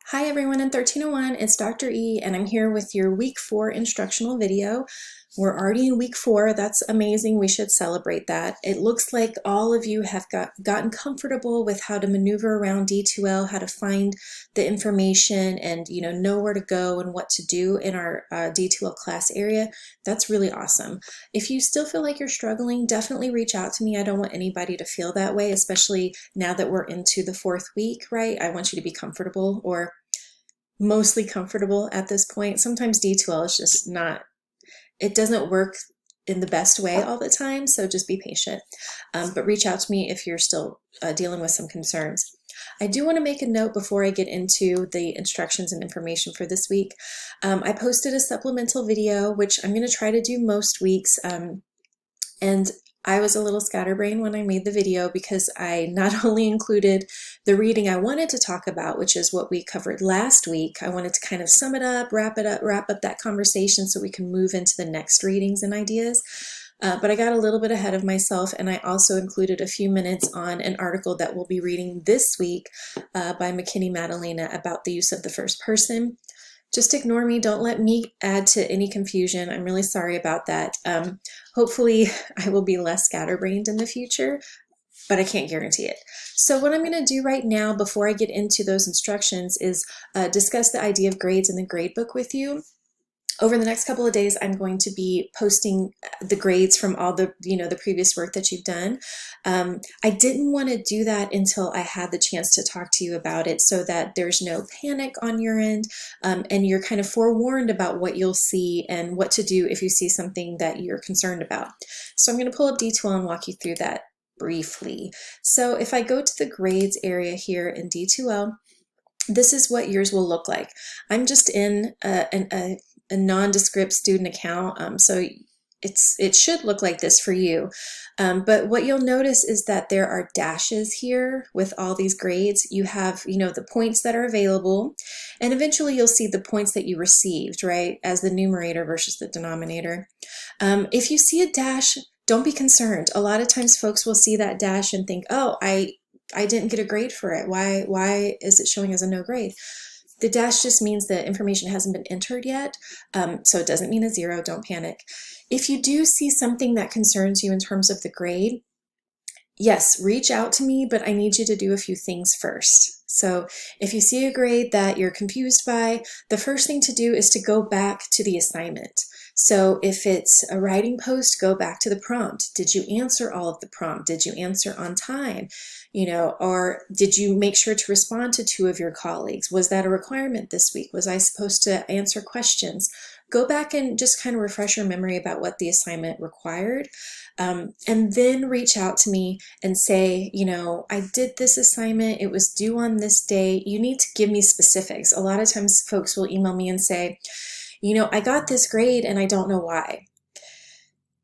Hi everyone in 1301, it's Dr. E and I'm here with your week 4 instructional video. We're already in week 4, that's amazing, we should celebrate that. It looks like all of you have gotten comfortable with how to maneuver around D2L, how to find the information and know where to go and what to do in our D2L class area. That's really awesome. If you still feel like you're struggling, definitely reach out to me. I don't want anybody to feel that way, especially now that we're into the 4th week, right? I want you to be comfortable or mostly comfortable at this point. Sometimes D2L is just not, it doesn't work in the best way all the time, so just be patient. But reach out to me if you're still dealing with some concerns. I do want to make a note before I get into the instructions and information for this week. I posted a supplemental video, which I'm going to try to do most weeks, and I was a little scatterbrained when I made the video because I not only included the reading I wanted to talk about, which is what we covered last week. I wanted to kind of sum it up, wrap up that conversation so we can move into the next readings and ideas. But I got a little bit ahead of myself, and I also included a few minutes on an article that we'll be reading this week by McKinney Madalena about the use of the first person. Just ignore me. Don't let me add to any confusion. I'm really sorry about that. Hopefully I will be less scatterbrained in the future, but I can't guarantee it. So what I'm going to do right now before I get into those instructions is discuss the idea of grades in the gradebook with you. Over the next couple of days, I'm going to be posting the grades from all the, the previous work that you've done. I didn't want to do that until I had the chance to talk to you about it so that there's no panic on your end, and you're kind of forewarned about what you'll see and what to do if you see something that you're concerned about. So I'm going to pull up D2L and walk you through that briefly. So if I go to the grades area here in D2L, this is what yours will look like. I'm just in a nondescript student account, so it should look like this for you. But what you'll notice is that there are dashes here with all these grades. You have, the points that are available, and eventually you'll see the points that you received, right, as the numerator versus the denominator. If you see a dash, don't be concerned. A lot of times folks will see that dash and think, oh, I didn't get a grade for it. Why is it showing as a no grade? The dash just means the information hasn't been entered yet, so it doesn't mean a 0. Don't panic. If you do see something that concerns you in terms of the grade, yes, reach out to me, but I need you to do a few things first. So if you see a grade that you're confused by, the first thing to do is to go back to the assignment. So if it's a writing post, go back to the prompt. Did you answer all of the prompt? Did you answer on time? Or did you make sure to respond to 2 of your colleagues? Was that a requirement this week? Was I supposed to answer questions? Go back and just kind of refresh your memory about what the assignment required. And then reach out to me and say, I did this assignment, it was due on this day. You need to give me specifics. A lot of times folks will email me and say, I got this grade and I don't know why.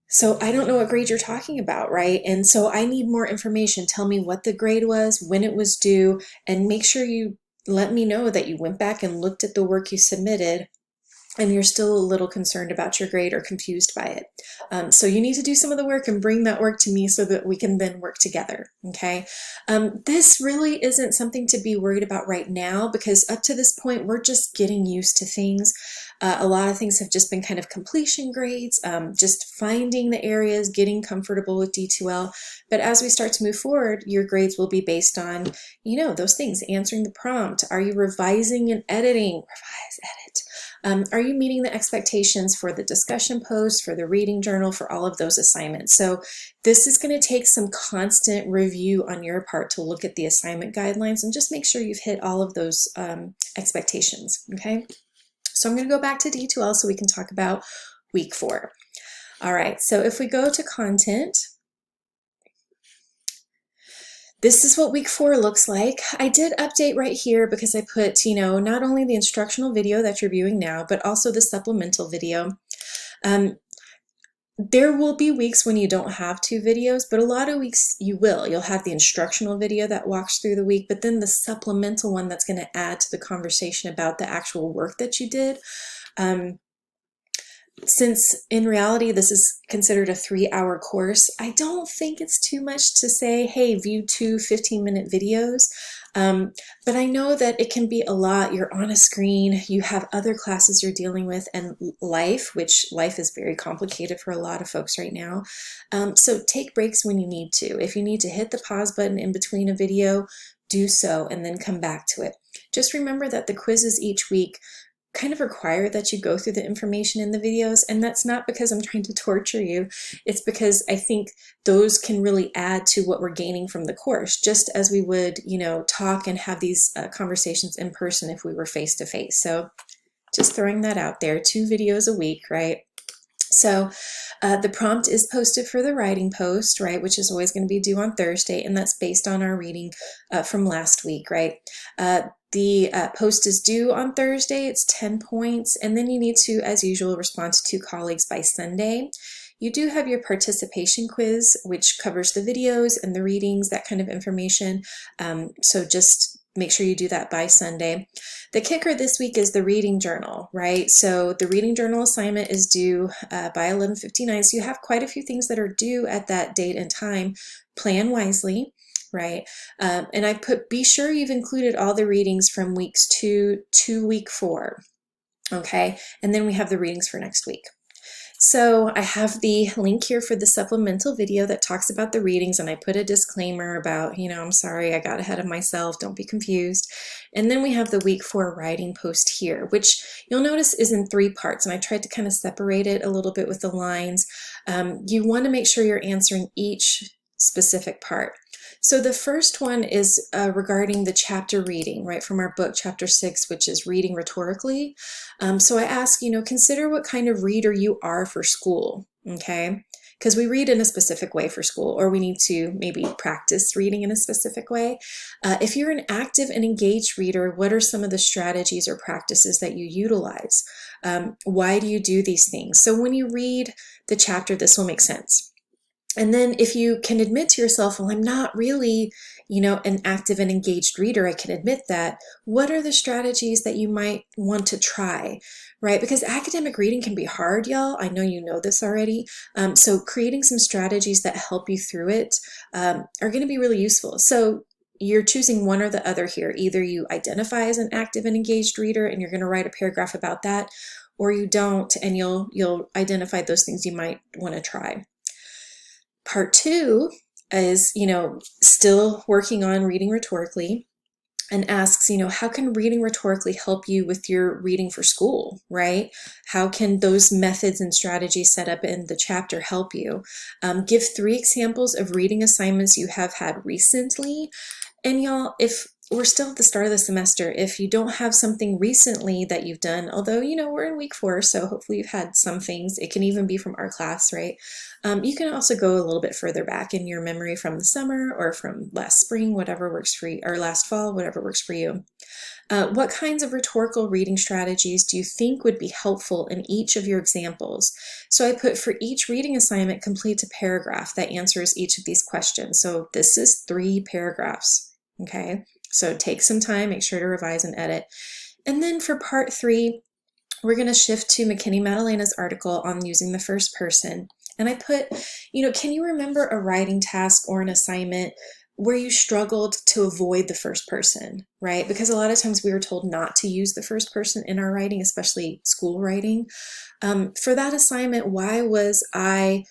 So I don't know what grade you're talking about, right? And so I need more information. Tell me what the grade was, when it was due, and make sure you let me know that you went back and looked at the work you submitted and you're still a little concerned about your grade or confused by it. So you need to do some of the work and bring that work to me so that we can then work together, okay? This really isn't something to be worried about right now because up to this point, we're just getting used to things. A lot of things have just been kind of completion grades, just finding the areas, getting comfortable with D2L. But as we start to move forward, your grades will be based on, those things, answering the prompt. Are you revising and editing? Revise, edit. Are you meeting the expectations for the discussion post, for the reading journal, for all of those assignments? So this is going to take some constant review on your part to look at the assignment guidelines and just make sure you've hit all of those expectations, okay? So I'm going to go back to D2L so we can talk about week 4. All right, so if we go to content, this is what week 4 looks like. I did update right here because I put, not only the instructional video that you're viewing now, but also the supplemental video. There will be weeks when you don't have 2 videos, but a lot of weeks you will. You'll have the instructional video that walks through the week, but then the supplemental one that's going to add to the conversation about the actual work that you did. Since in reality this is considered a 3-hour course, I don't think it's too much to say, hey, view 2 15-minute videos. But I know that it can be a lot. You're on a screen, you have other classes you're dealing with, and life, which life is very complicated for a lot of folks right now. So take breaks when you need to. If you need to hit the pause button in between a video, do so and then come back to it. Just remember that the quizzes each week kind of require that you go through the information in the videos, and that's not because I'm trying to torture you. It's because I think those can really add to what we're gaining from the course, just as we would, talk and have these conversations in person if we were face to face. So just throwing that out there, 2 videos a week, right? So the prompt is posted for the writing post, right, which is always going to be due on Thursday, and that's based on our reading from last week, right? The post is due on Thursday. It's 10 points, and then you need to, as usual, respond to 2 colleagues by Sunday. You do have your participation quiz, which covers the videos and the readings, that kind of information. So just make sure you do that by Sunday. The kicker this week is the reading journal, right? So the reading journal assignment is due by 11:59. So you have quite a few things that are due at that date and time. Plan wisely, right? And I put, be sure you've included all the readings from weeks 2 to week 4, okay? And then we have the readings for next week. So I have the link here for the supplemental video that talks about the readings, and I put a disclaimer about, I'm sorry, I got ahead of myself, don't be confused. And then we have the week 4 writing post here, which you'll notice is in 3 parts, and I tried to kind of separate it a little bit with the lines. You want to make sure you're answering each specific part. So the first one is regarding the chapter reading, right, from our book, chapter 6, which is reading rhetorically. So I ask, consider what kind of reader you are for school, okay? Because we read in a specific way for school, or we need to maybe practice reading in a specific way. If you're an active and engaged reader, what are some of the strategies or practices that you utilize? Why do you do these things? So when you read the chapter, this will make sense. And then if you can admit to yourself, well, I'm not really, an active and engaged reader, I can admit that. What are the strategies that you might want to try, right? Because academic reading can be hard, y'all. I know you know this already. So creating some strategies that help you through it are going to be really useful. So you're choosing one or the other here. Either you identify as an active and engaged reader and you're going to write a paragraph about that, or you don't, and you'll identify those things you might want to try. Part 2 is, still working on reading rhetorically, and asks, how can reading rhetorically help you with your reading for school, right? How can those methods and strategies set up in the chapter help you? Give 3 examples of reading assignments you have had recently. And y'all, if we're still at the start of the semester, if you don't have something recently that you've done, although, we're in week 4, so hopefully you've had some things, it can even be from our class, right? You can also go a little bit further back in your memory from the summer or from last spring, whatever works for you, or last fall, whatever works for you. What kinds of rhetorical reading strategies do you think would be helpful in each of your examples? So I put, for each reading assignment, complete a paragraph that answers each of these questions. So this is 3 paragraphs, okay? So take some time, make sure to revise and edit. And then for part 3, we're going to shift to McKinney-Madalena's article on using the first person. And I put, can you remember a writing task or an assignment where you struggled to avoid the first person, right? Because a lot of times we were told not to use the first person in our writing, especially school writing. For that assignment, why was I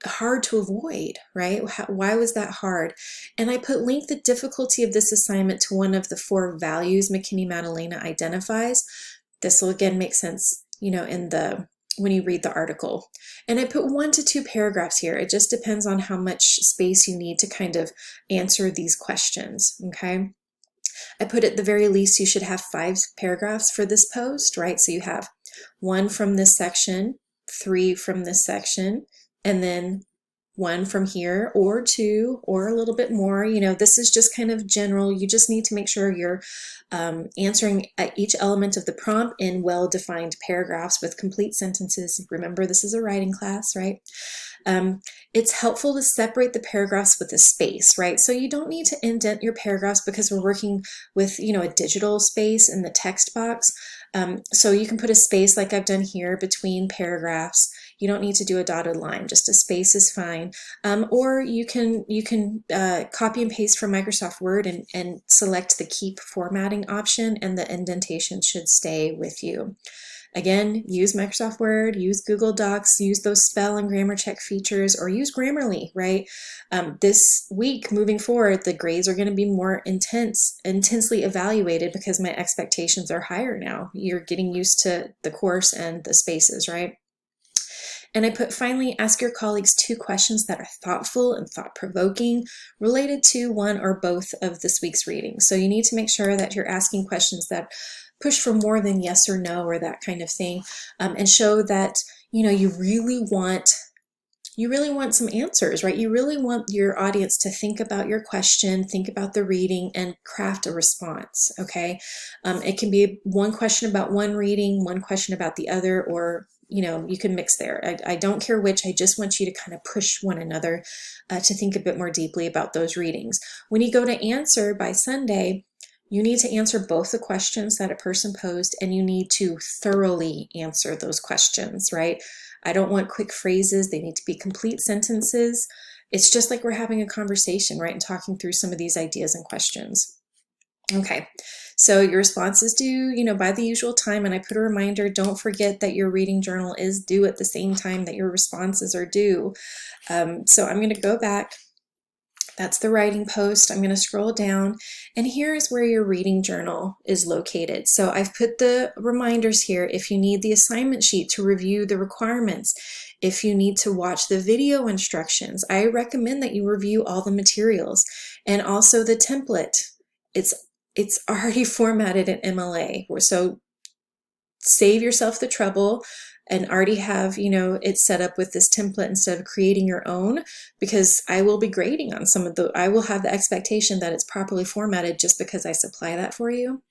hard to avoid, right? Why was that hard? And I link the difficulty of this assignment to one of the 4 values McKinney-Madalena identifies. This will again make sense, when you read the article. And I put 1 to 2 paragraphs here. It just depends on how much space you need to kind of answer these questions, okay? I put at the very least you should have 5 paragraphs for this post, right? So you have 1 from this section, 3 from this section, and then 1 from here, or 2, or a little bit more. This is just kind of general. You just need to make sure you're answering each element of the prompt in well-defined paragraphs with complete sentences. Remember, this is a writing class, right? It's helpful to separate the paragraphs with a space, right? So you don't need to indent your paragraphs because we're working with, a digital space in the text box. So you can put a space like I've done here between paragraphs. You don't need to do a dotted line, just a space is fine. Or you can copy and paste from Microsoft Word and select the keep formatting option, and the indentation should stay with you. Again, use Microsoft Word, use Google Docs, use those spell and grammar check features, or use Grammarly, right? This week, moving forward, the grades are going to be more intensely evaluated because my expectations are higher now. You're getting used to the course and the spaces, right? And I put, finally, ask your colleagues 2 questions that are thoughtful and thought-provoking related to one or both of this week's readings. So you need to make sure that you're asking questions that push for more than yes or no or that kind of thing, and show that, you know, you really want some answers, right? You really want your audience to think about your question, think about the reading, and craft a response, okay? It can be one question about one reading, one question about the other, or, you know, you can mix there. I don't care which. I just want you to kind of push one another to think a bit more deeply about those readings. When you go to answer by Sunday, you need to answer both the questions that a person posed, and you need to thoroughly answer those questions, right? I don't want quick phrases. They need to be complete sentences. It's just like we're having a conversation, right? And talking through some of these ideas and questions. Okay, so your response is due, you know, by the usual time, and I put a reminder, don't forget that your reading journal is due at the same time that your responses are due. So I'm going to go back. That's the writing post. I'm going to scroll down, and here is where your reading journal is located. So I've put the reminders here if you need the assignment sheet to review the requirements, if you need to watch the video instructions. I recommend that you review all the materials, and also the template. It's already formatted in MLA, so save yourself the trouble and already have, you know, it set up with this template instead of creating your own, because I will be grading on some of I will have the expectation that it's properly formatted just because I supply that for you.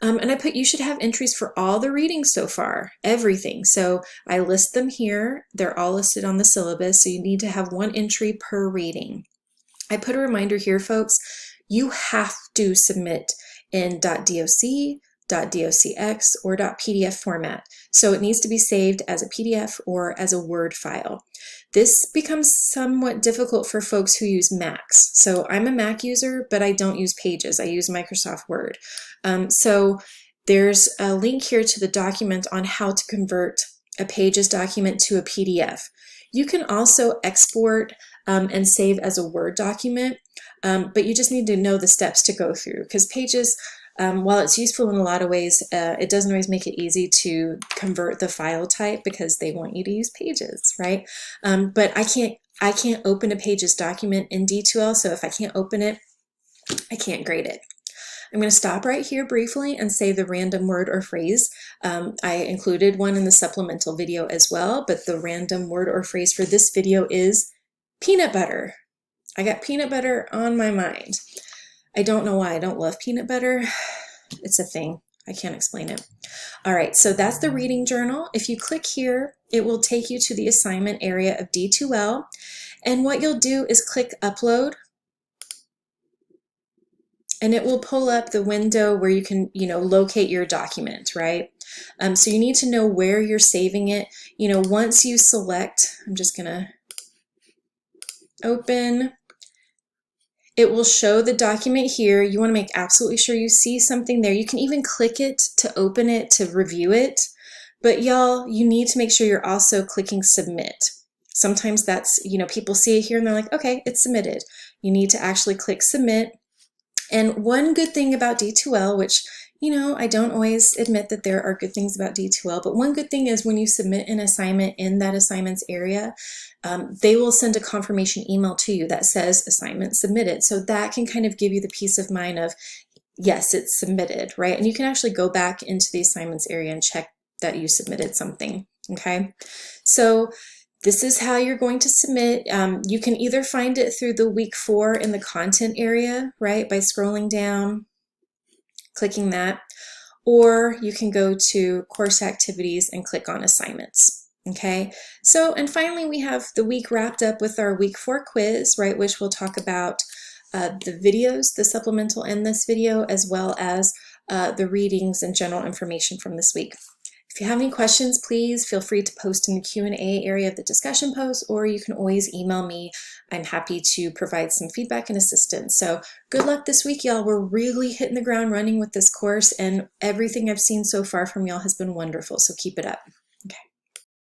And I put, you should have entries for all the readings so far, everything. So I list them here. They're all listed on the syllabus. So you need to have 1 entry per reading. I put a reminder here, folks, you have to submit in .doc, .docx, or .pdf format. So it needs to be saved as a PDF or as a Word file. This becomes somewhat difficult for folks who use Macs. So I'm a Mac user, but I don't use Pages. I use Microsoft Word. So there's a link here to the document on how to convert a Pages document to a PDF. You can also export and save as a Word document, but you just need to know the steps to go through, because Pages, while it's useful in a lot of ways, it doesn't always make it easy to convert the file type because they want you to use Pages, right? But I can't open a Pages document in D2L, so if I can't open it, I can't grade it. I'm going to stop right here briefly and say the random word or phrase. I included one in the supplemental video as well, but the random word or phrase for this video is peanut butter. I got peanut butter on my mind. I don't know why I don't love peanut butter. It's a thing. I can't explain it. All right, so that's the reading journal. If you click here, it will take you to the assignment area of D2L. And what you'll do is click upload, and it will pull up the window where you can, you know, locate your document, right? So you need to know where you're saving it. You know, once you select, I'm just gonna open, it will show the document here. You want to make absolutely sure you see something there. You can even click it to open it, to review it. But y'all, you need to make sure you're also clicking submit. Sometimes that's, you know, people see it here and they're like, okay, it's submitted. You need to actually click submit. And one good thing about D2L, which, you know, I don't always admit that there are good things about D2L, but one good thing is when you submit an assignment in that assignments area, they will send a confirmation email to you that says assignment submitted. So that can kind of give you the peace of mind of, yes, it's submitted, right? And you can actually go back into the assignments area and check that you submitted something, okay? So this is how you're going to submit. You can either find it through the week 4 in the content area, right, by scrolling down, clicking that, or you can go to course activities and click on assignments, okay? So, and finally, we have the week wrapped up with our week 4 quiz, right, which we'll talk about the videos, the supplemental in this video, as well as the readings and general information from this week. If you have any questions, please feel free to post in the Q&A area of the discussion post, or you can always email me. I'm happy to provide some feedback and assistance. So good luck this week, y'all. We're really hitting the ground running with this course, and everything I've seen so far from y'all has been wonderful. So keep it up.